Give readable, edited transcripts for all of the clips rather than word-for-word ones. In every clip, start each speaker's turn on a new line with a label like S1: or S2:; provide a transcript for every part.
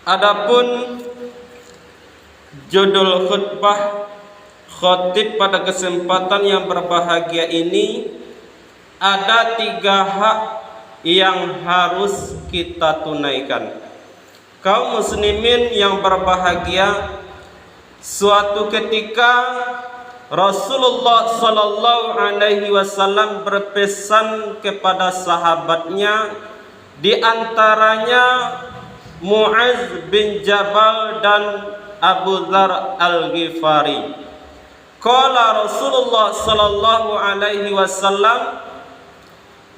S1: Adapun judul khutbah khotib pada kesempatan yang berbahagia ini, ada 3 hak yang harus kita tunaikan. Kaum muslimin yang berbahagia, suatu ketika Rasulullah sallallahu alaihi wasallam berpesan kepada sahabatnya, di antaranya Mu'adz bin Jabal dan Abu Dzar Al-Ghifari. Qala Rasulullah sallallahu alaihi wasallam,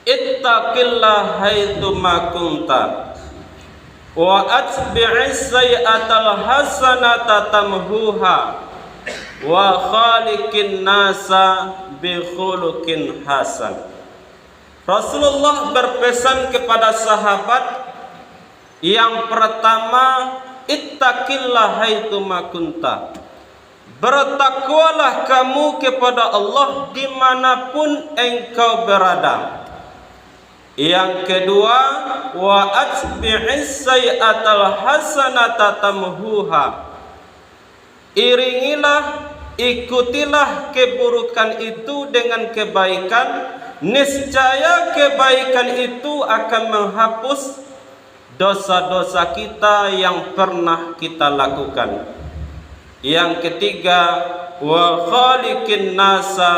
S1: ittaqillah haitsu ma kunta wa atbi'is sayyi'atal hasanata tamhuha wa khaliqin nasa bi khuluqin hasan. Rasulullah berpesan kepada sahabat, yang pertama, ittaqillah haitsu ma kunta, bertakwalah kamu kepada Allah dimanapun engkau berada. Yang kedua, wa atbi'is sayyi'atal hasanata tamhuha, iringilah, ikutilah keburukan itu dengan kebaikan, niscaya kebaikan itu akan menghapus dosa-dosa kita yang pernah kita lakukan. Yang ketiga, wa khaliqin nasa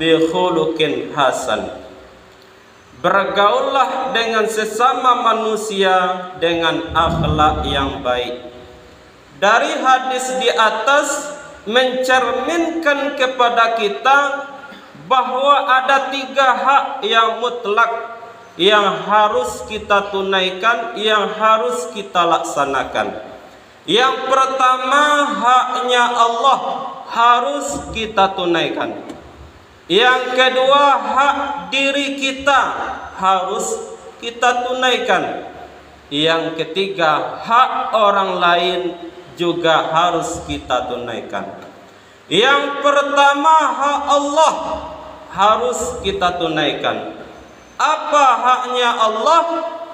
S1: bi khuluqin hasan, bergaullah dengan sesama manusia dengan akhlak yang baik. Dari hadis di atas mencerminkan kepada kita bahwa ada 3 hak yang mutlak yang harus kita tunaikan, yang harus kita laksanakan. Yang pertama, haknya Allah harus kita tunaikan. Yang kedua, hak diri kita harus kita tunaikan. Yang ketiga, hak orang lain juga harus kita tunaikan. Yang pertama, hak Allah harus kita tunaikan. Apa haknya Allah?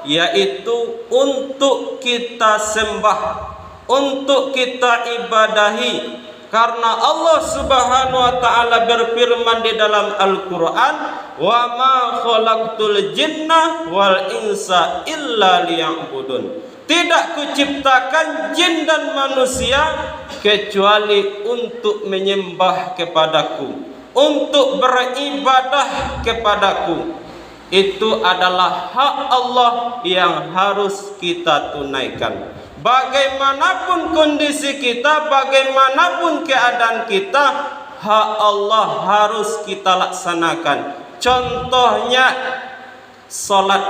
S1: Yaitu untuk kita sembah, untuk kita ibadahi. Karena Allah Subhanahu wa taala berfirman di dalam Al-Qur'an, "Wa ma khalaqtul jinna wal insa illa liya'budun." Tidak kuciptakan jin dan manusia kecuali untuk menyembah kepadaku, untuk beribadah kepadaku. Itu adalah hak Allah yang harus kita tunaikan. Bagaimanapun kondisi kita, bagaimanapun keadaan kita, hak Allah harus kita laksanakan. Contohnya salat.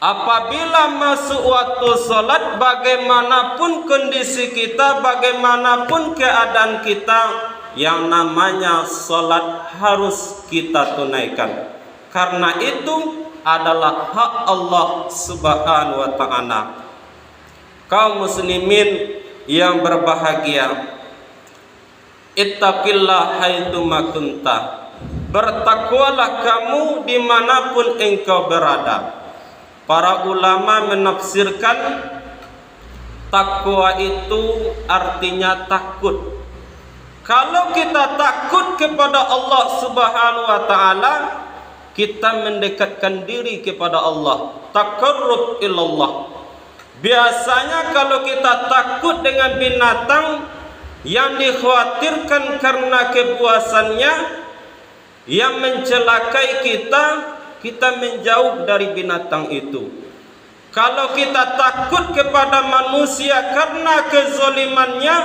S1: Apabila masuk waktu salat, bagaimanapun kondisi kita, bagaimanapun keadaan kita, yang namanya salat harus kita tunaikan. Karena itu adalah hak Allah Subhanahu wa taala. Kaum muslimin yang berbahagia, ittaqillah haitsu ma kunta, bertakwalah kamu dimanapun engkau berada. Para ulama menafsirkan takwa itu artinya takut. Kalau kita takut kepada Allah Subhanahu wa taala, kita mendekatkan diri kepada Allah, taqarrub ilallah. Biasanya kalau kita takut dengan binatang yang dikhawatirkan karena kebuasannya yang mencelakai kita, kita menjauh dari binatang itu. Kalau kita takut kepada manusia karena kezalimannya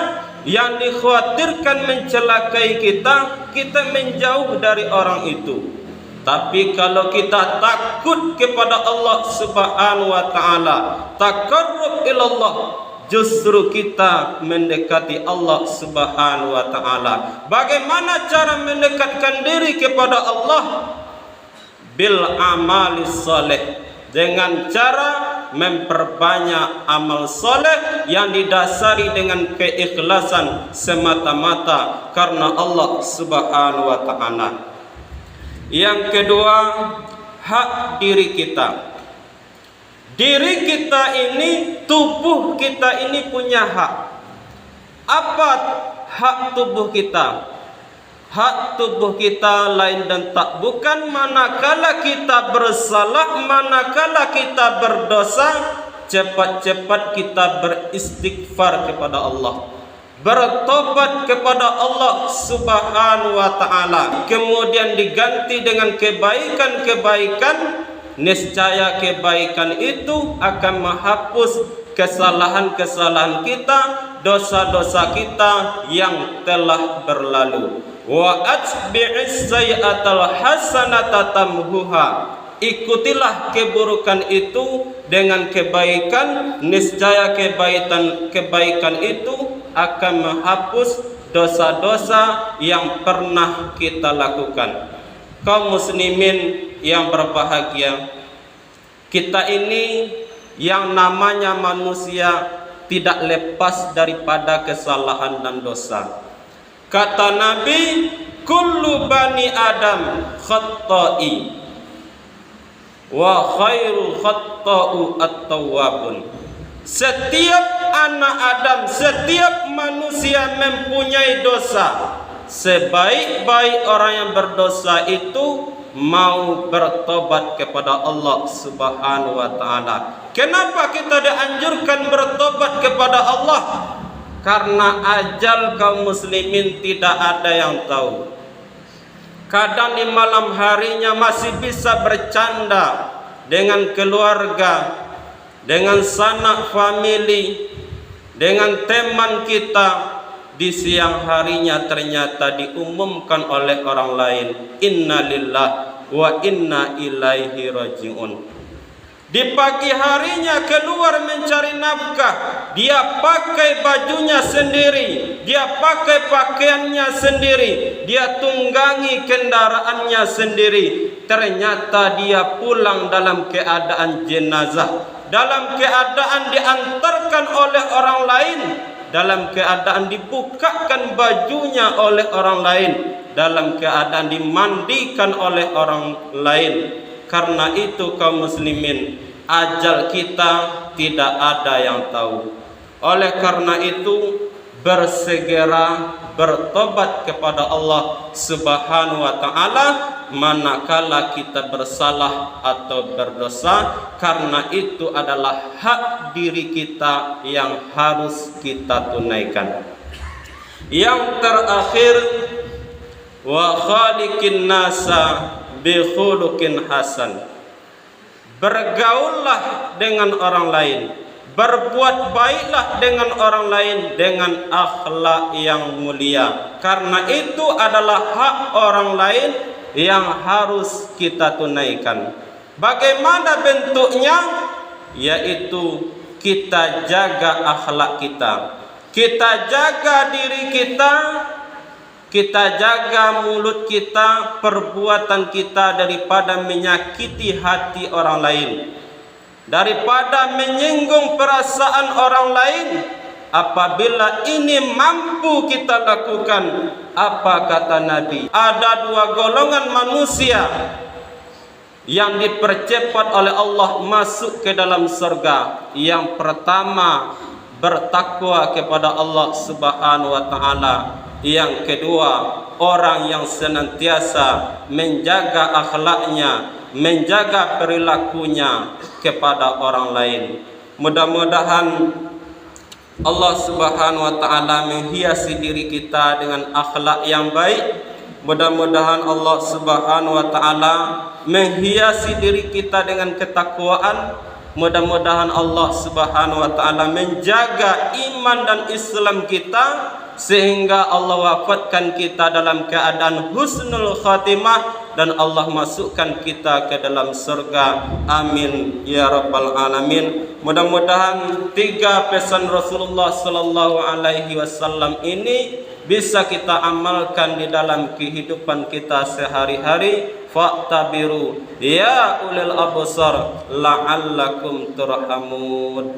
S1: yang dikhawatirkan mencelakai kita, kita menjauh dari orang itu. Tapi kalau kita takut kepada Allah Subhanahu wa taala, taqarrub ilallah, justru kita mendekati Allah Subhanahu wa taala. Bagaimana cara mendekatkan diri kepada Allah? Bil amali saleh, dengan cara memperbanyak amal soleh yang didasari dengan keikhlasan semata-mata karena Allah Subhanahu wa taala. Yang kedua, hak diri kita. Diri kita ini tubuh kita ini punya hak. Apa hak tubuh kita? Hak tubuh kita lain dan tak bukan manakala kita bersalah, manakala kita berdosa, cepat-cepat kita beristighfar kepada Allah, bertobat kepada Allah Subhanahu wa taala, kemudian diganti dengan kebaikan-kebaikan. Niscaya kebaikan itu akan menghapus kesalahan-kesalahan kita, dosa-dosa kita yang telah berlalu. Wa atbi'is sayyi'atal hasanata tamhuha. Ikutilah keburukan itu dengan kebaikan, niscaya kebaikan itu akan menghapus dosa-dosa yang pernah kita lakukan. Kaum muslimin yang berbahagia, kita ini yang namanya manusia tidak lepas daripada kesalahan dan dosa. Kata Nabi, kullu bani Adam khatta'i wa khairul khatta'u at-tawwabun. Setiap anak Adam, setiap manusia mempunyai dosa. Sebaik-baik orang yang berdosa itu mau bertobat kepada Allah Subhanahu wa taala. Kenapa kita dianjurkan bertobat kepada Allah? Karena ajal kaum muslimin tidak ada yang tahu. Kadang di malam harinya masih bisa bercanda dengan keluarga, dengan sanak famili, dengan teman kita. Di siang harinya ternyata diumumkan oleh orang lain, inna lillah wa inna ilaihi raji'un. Di pagi harinya keluar mencari nafkah, dia pakai bajunya sendiri, dia pakai pakaiannya sendiri, dia tunggangi kendaraannya sendiri. Ternyata dia pulang dalam keadaan jenazah, dalam keadaan diantarkan oleh orang lain, dalam keadaan dibukakan bajunya oleh orang lain, dalam keadaan dimandikan oleh orang lain. Karena itu kaum muslimin, ajal kita tidak ada yang tahu. Oleh karena itu, bersegera bertobat kepada Allah Subhanahu wa taala manakala kita bersalah atau berdosa, karena itu adalah hak diri kita yang harus kita tunaikan. Yang terakhir, wa khaliqin nasa bi khuluqin hasan. Bergaullah dengan orang lain, berbuat baiklah dengan orang lain dengan akhlak yang mulia. Karena itu adalah hak orang lain yang harus kita tunaikan. Bagaimana bentuknya? Yaitu kita jaga akhlak kita, kita jaga diri kita, kita jaga mulut kita, perbuatan kita daripada menyakiti hati orang lain, daripada menyinggung perasaan orang lain. Apabila ini mampu kita lakukan, apa kata Nabi? Ada dua golongan manusia yang dipercepat oleh Allah masuk ke dalam surga. Yang pertama, bertakwa kepada Allah Subhanahu wa taala. Yang kedua, orang yang senantiasa menjaga akhlaknya, menjaga perilakunya kepada orang lain. Mudah-mudahan Allah Subhanahu wa taala menghiasi diri kita dengan akhlak yang baik. Mudah-mudahan Allah Subhanahu wa taala menghiasi diri kita dengan ketakwaan. Mudah-mudahan Allah Subhanahu wa taala menjaga iman dan Islam kita sehingga Allah wafatkan kita dalam keadaan husnul khatimah dan Allah masukkan kita ke dalam surga. Amin ya rabbal alamin. Mudah-mudahan tiga pesan Rasulullah sallallahu alaihi wasallam ini bisa kita amalkan di dalam kehidupan kita sehari-hari. Fa'tabiru ya ulil absar la'allakum turhamun.